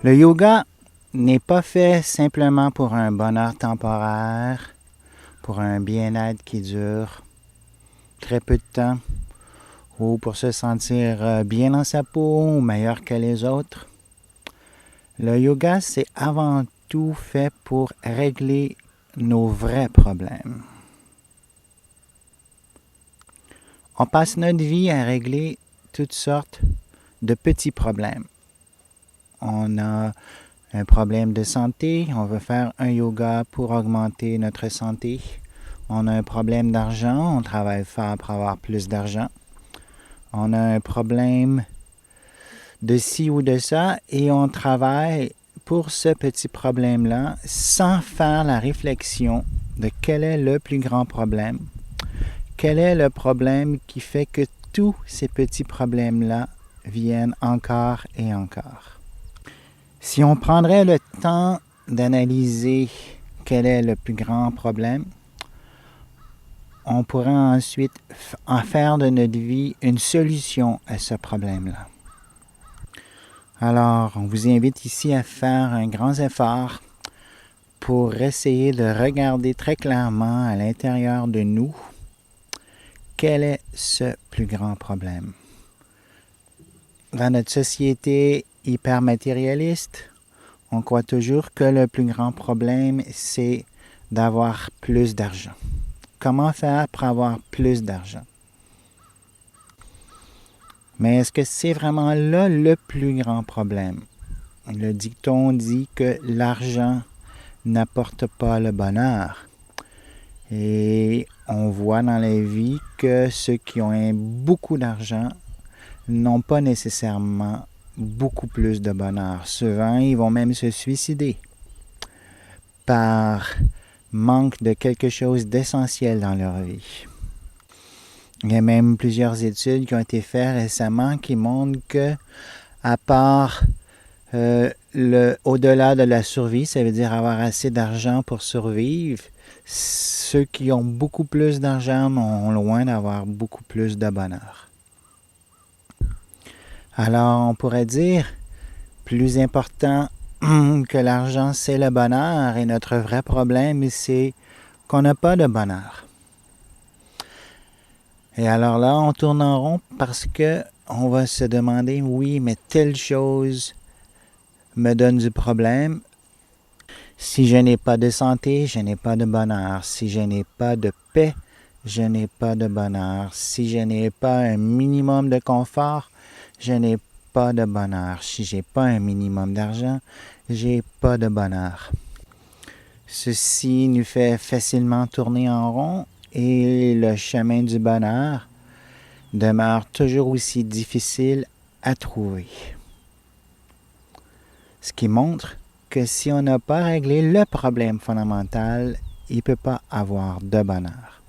Le yoga n'est pas fait simplement pour un bonheur temporaire, pour un bien-être qui dure très peu de temps, ou pour se sentir bien dans sa peau ou meilleur que les autres. Le yoga, c'est avant tout fait pour régler nos vrais problèmes. On passe notre vie à régler toutes sortes de petits problèmes. On a un problème de santé, on veut faire un yoga pour augmenter notre santé. On a un problème d'argent, on travaille fort pour avoir plus d'argent. On a un problème de ci ou de ça et on travaille pour ce petit problème-là sans faire la réflexion de quel est le plus grand problème. Quel est le problème qui fait que tous ces petits problèmes-là viennent encore et encore. Si on prendrait le temps d'analyser quel est le plus grand problème, on pourrait ensuite en faire de notre vie une solution à ce problème-là. Alors, on vous invite ici à faire un grand effort pour essayer de regarder très clairement à l'intérieur de nous quel est ce plus grand problème. Dans notre société hyper matérialiste, on croit toujours que le plus grand problème, c'est d'avoir plus d'argent. Comment faire pour avoir plus d'argent? Mais est-ce que c'est vraiment là le plus grand problème? Le dicton dit que l'argent n'apporte pas le bonheur. Et on voit dans la vie que ceux qui ont beaucoup d'argent n'ont pas nécessairement beaucoup plus de bonheur. Souvent, ils vont même se suicider par manque de quelque chose d'essentiel dans leur vie. Il y a même plusieurs études qui ont été faites récemment qui montrent que, à part au-delà de la survie, ça veut dire avoir assez d'argent pour survivre, ceux qui ont beaucoup plus d'argent ont loin d'avoir beaucoup plus de bonheur. Alors, on pourrait dire, plus important que l'argent, c'est le bonheur, et notre vrai problème, c'est qu'on n'a pas de bonheur. Et alors là, on tourne en rond parce que on va se demander, oui, mais telle chose me donne du problème. Si je n'ai pas de santé, je n'ai pas de bonheur. Si je n'ai pas de paix, je n'ai pas de bonheur. Si je n'ai pas un minimum de confort, je n'ai pas de bonheur. Si je n'ai pas un minimum d'argent, je n'ai pas de bonheur. Ceci nous fait facilement tourner en rond et le chemin du bonheur demeure toujours aussi difficile à trouver. Ce qui montre que si on n'a pas réglé le problème fondamental, il ne peut pas avoir de bonheur.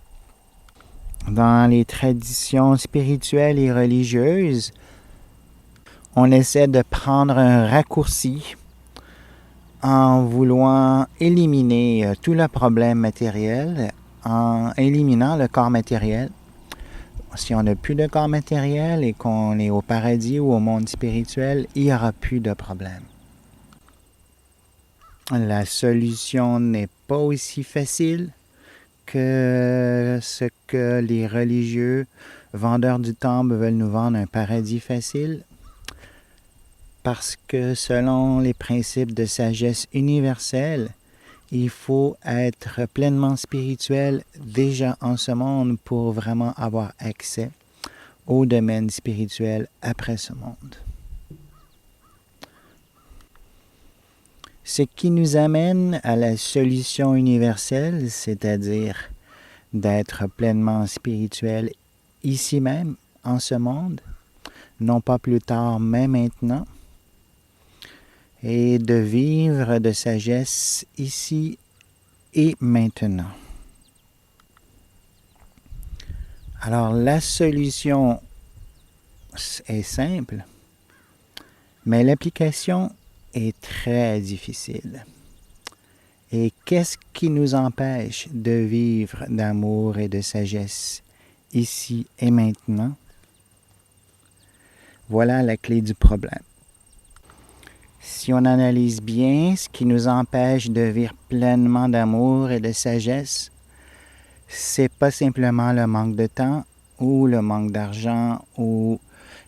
Dans les traditions spirituelles et religieuses, on essaie de prendre un raccourci en voulant éliminer tout le problème matériel, en éliminant le corps matériel. Si on n'a plus de corps matériel et qu'on est au paradis ou au monde spirituel, il n'y aura plus de problème. La solution n'est pas aussi facile que ce que les religieux vendeurs du temple veulent nous vendre, un paradis facile, parce que selon les principes de sagesse universelle, il faut être pleinement spirituel déjà en ce monde pour vraiment avoir accès au domaine spirituel après ce monde. Ce qui nous amène à la solution universelle, c'est-à-dire d'être pleinement spirituel ici même, en ce monde, non pas plus tard, mais maintenant, et de vivre de sagesse ici et maintenant. Alors la solution est simple, mais l'application est très difficile. Et qu'est-ce qui nous empêche de vivre d'amour et de sagesse ici et maintenant? Voilà la clé du problème. Si on analyse bien, ce qui nous empêche de vivre pleinement d'amour et de sagesse, c'est pas simplement le manque de temps ou le manque d'argent ou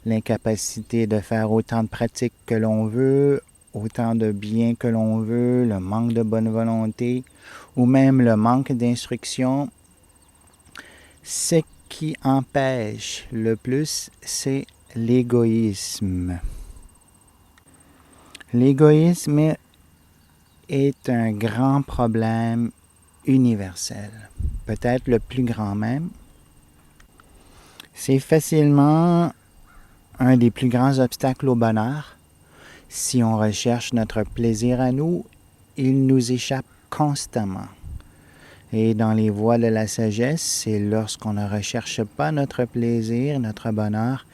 l'incapacité de faire autant de pratiques que l'on veut, autant de bien que l'on veut, le manque de bonne volonté ou même le manque d'instruction. Ce qui empêche le plus, c'est l'égoïsme. L'égoïsme est un grand problème universel, peut-être le plus grand même. C'est facilement un des plus grands obstacles au bonheur. Si on recherche notre plaisir à nous, il nous échappe constamment. Et dans les voies de la sagesse, c'est lorsqu'on ne recherche pas notre plaisir, notre bonheur,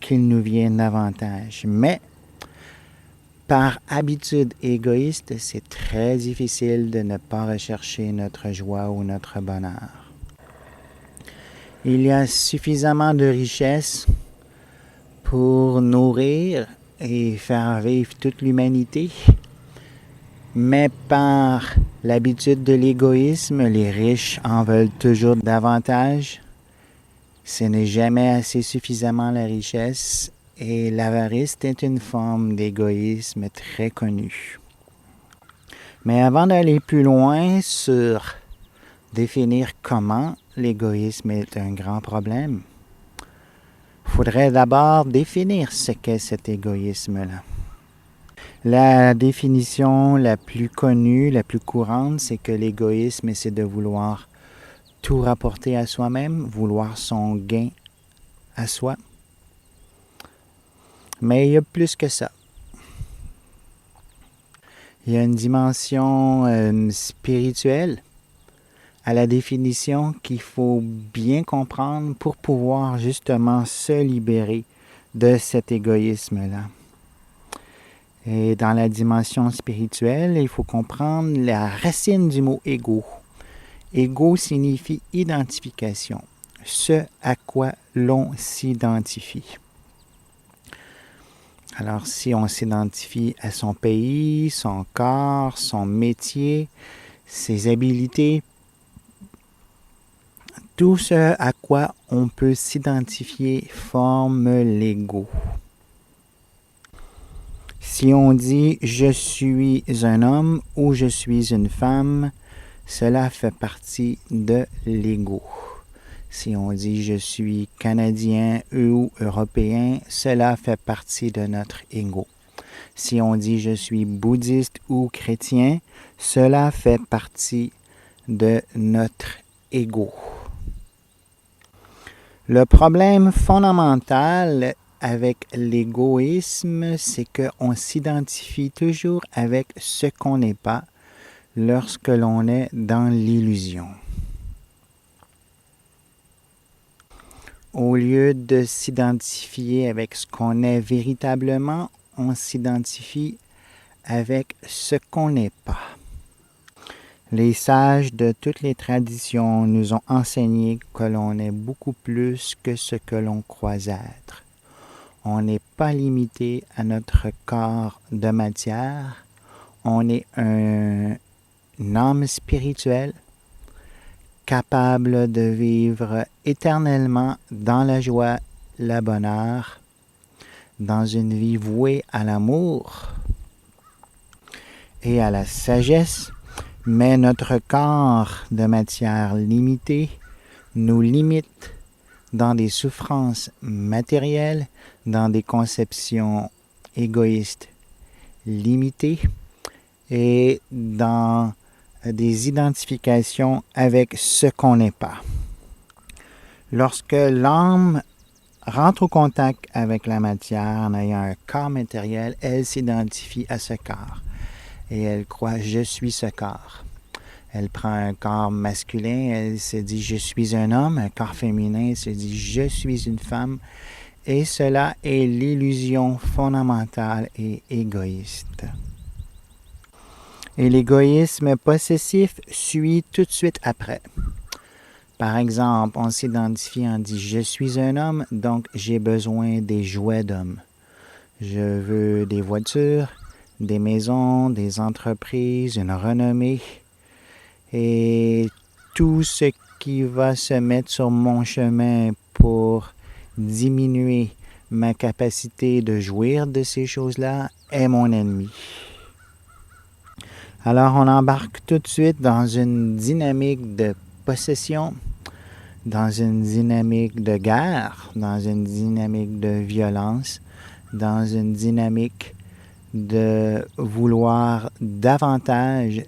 qu'il nous vient davantage. Mais par habitude égoïste, c'est très difficile de ne pas rechercher notre joie ou notre bonheur. Il y a suffisamment de richesses pour nourrir et faire vivre toute l'humanité, mais par l'habitude de l'égoïsme, les riches en veulent toujours davantage. Ce n'est jamais assez suffisamment la richesse et l'avarice est une forme d'égoïsme très connue. Mais avant d'aller plus loin sur définir comment l'égoïsme est un grand problème, il faudrait d'abord définir ce qu'est cet égoïsme-là. La définition la plus connue, la plus courante, c'est que l'égoïsme, c'est de vouloir tout rapporter à soi-même, vouloir son gain à soi. Mais il y a plus que ça. Il y a une dimension spirituelle à la définition qu'il faut bien comprendre pour pouvoir justement se libérer de cet égoïsme-là. Et dans la dimension spirituelle, il faut comprendre la racine du mot ego. Ego signifie identification, ce à quoi l'on s'identifie. Alors si on s'identifie à son pays, son corps, son métier, ses habilités, tout ce à quoi on peut s'identifier forme l'ego. Si on dit « je suis un homme » ou « je suis une femme », cela fait partie de l'ego. Si on dit « je suis canadien » ou « européen », cela fait partie de notre ego. Si on dit « je suis bouddhiste » ou « chrétien », cela fait partie de notre ego. Le problème fondamental avec l'égoïsme, c'est qu'on s'identifie toujours avec ce qu'on n'est pas lorsque l'on est dans l'illusion. Au lieu de s'identifier avec ce qu'on est véritablement, on s'identifie avec ce qu'on n'est pas. Les sages de toutes les traditions nous ont enseigné que l'on est beaucoup plus que ce que l'on croit être. On n'est pas limité à notre corps de matière. On est une âme spirituelle capable de vivre éternellement dans la joie, le bonheur, dans une vie vouée à l'amour et à la sagesse, mais notre corps de matière limitée nous limite dans des souffrances matérielles, dans des conceptions égoïstes limitées et dans des identifications avec ce qu'on n'est pas. Lorsque l'âme rentre au contact avec la matière en ayant un corps matériel, elle s'identifie à ce corps et elle croit « je suis ce corps ». Elle prend un corps masculin, elle se dit « je suis un homme », un corps féminin, elle se dit « je suis une femme ». Et cela est l'illusion fondamentale et égoïste. Et l'égoïsme possessif suit tout de suite après. Par exemple, on s'identifie, on dit « je suis un homme, donc j'ai besoin des jouets d'homme ». Je veux des voitures, des maisons, des entreprises, une renommée et tout ce qui va se mettre sur mon chemin pour diminuer ma capacité de jouir de ces choses-là est mon ennemi. Alors on embarque tout de suite dans une dynamique de possession, dans une dynamique de guerre, dans une dynamique de violence, dans une dynamique de vouloir davantage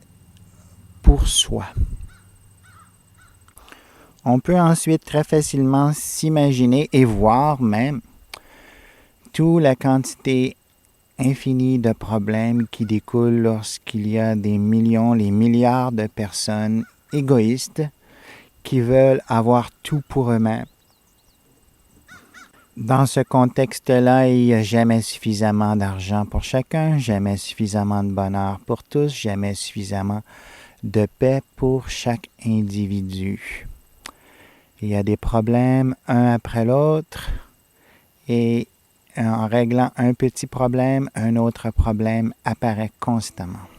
pour soi. On peut ensuite très facilement s'imaginer et voir même toute la quantité infinie de problèmes qui découlent lorsqu'il y a des millions, les milliards de personnes égoïstes qui veulent avoir tout pour eux-mêmes. Dans ce contexte-là, il n'y a jamais suffisamment d'argent pour chacun, jamais suffisamment de bonheur pour tous, jamais suffisamment de paix pour chaque individu. Il y a des problèmes un après l'autre et en réglant un petit problème, un autre problème apparaît constamment.